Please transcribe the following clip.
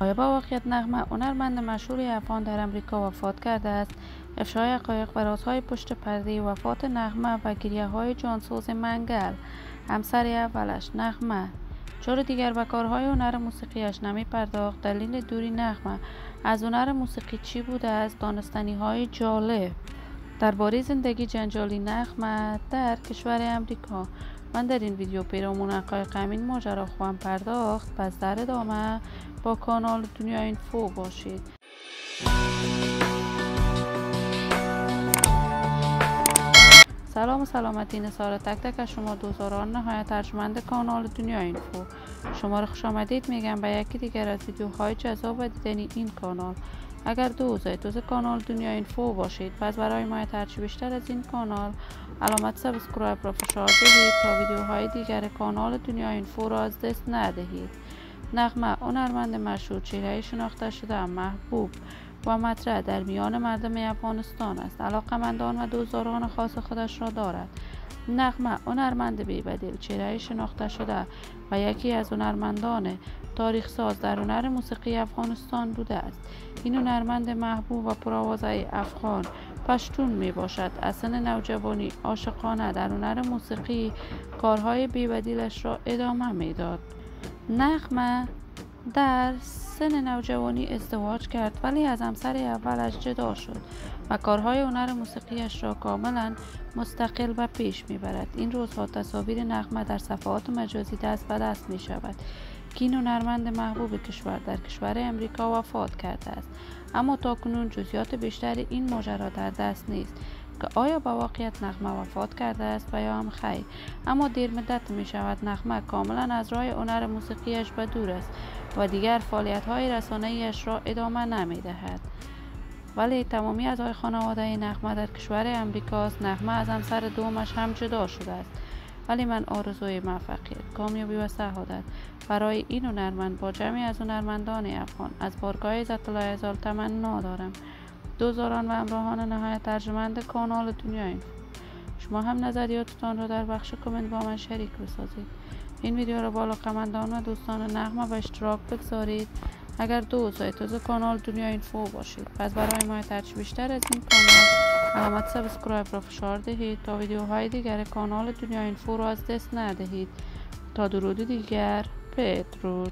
آیا با واقعیت نغمه هنرمند مشهوری افغان در امریکا وفات کرده است؟ افشای حقایق و رازهای پشت پرده وفات نغمه و گریه‌های جانسوز منگل، همسر اولش نغمه چرا دیگر به کارهای هنر موسیقیش نمی پرداخت؟ دلیل دوری نغمه از هنر موسیقی چی بوده است؟ دانستنی‌های جالب درباره زندگی جنجالی نغمه در کشور امریکا. من در این ویدیو پیرامون حقایق همین ماجرا خواهم پرداخت، پس در ادامه با کانال دنیا اینفو باشید. سلام و سلامتی نثار تک تک از شما دوستان نهایت ارجمند کانال دنیا اینفو. شما را خوش آمدید میگم به یکی دیگر از ویدیوهای جذاب و دیدنی این کانال. اگر دوست کانال دنیا اینفو باشید، پس برای حمایت هرچی بیشتر از این کانال علامت سابسکرایب را فشار دهید تا ویدیوهای دیگر کانال دنیا اینفو را از دست ندهید. نغمه هنرمند مشهور، چهره شناخته شده، محبوب و مطرح در میان مردم افغانستان است. علاقمندان و دوستداران خاص خودش را دارد. نغمه هنرمند بی‌بدیل، چهره شناخته شده و یکی از هنرمندان تاریخ ساز در هنر موسیقی افغانستان بوده است. این هنرمند محبوب و پرآوازه افغان پشتون می باشد. از سن نوجوانی عاشقانه در هنر موسیقی کارهای بی‌بدیلش را ادامه میداد. نغمه در سن نوجوانی ازدواج کرد، ولی از همسر اولش جدا شد و کارهای هنر موسیقیش را کاملا مستقل و پیش میبرد. این روزها تصاویر نغمه در صفحات مجازی دست به دست می شود که این هنرمند محبوب کشور در کشور امریکا وفات کرده است، اما تاکنون جزئیات بیشتری این ماجرا در دست نیست که آیا با واقعیت نغمه وفات کرده است و یا هم خیر. اما دیر مدت می شود نغمه کاملا از راه هنر موسیقیش به دور است و دیگر فعالیت های رسانه‌ایش را ادامه نمی دهد. ولی تمامی اعضای خانواده نغمه در کشور امریکاست. نغمه از همسر دومش هم جدا شده است، ولی من آرزوی موفقیت، کامیابی و سعادت برای این هنرمند با جمعی از هنرمندان افغان از بارگاه عزت الله ازال تمنا دارم. دوستداران و همراهان نهایت ارجمند کانال دنیا اینفو، شما هم نظریاتتان را در بخش کامنت با من شریک بسازید. این ویدیو را با علاقه‌مندان و دوستان نغمه به اشتراک بگذارید. اگر دوست کانال دنیا اینفو باشید، پس برای حمایت هرچی بیشتر از این کانال علامت سابسکرایب را فشار دهید تا ویدیوهای دیگر کانال دنیا اینفو را از دست ندهید. تا درود دیگر، بدرود.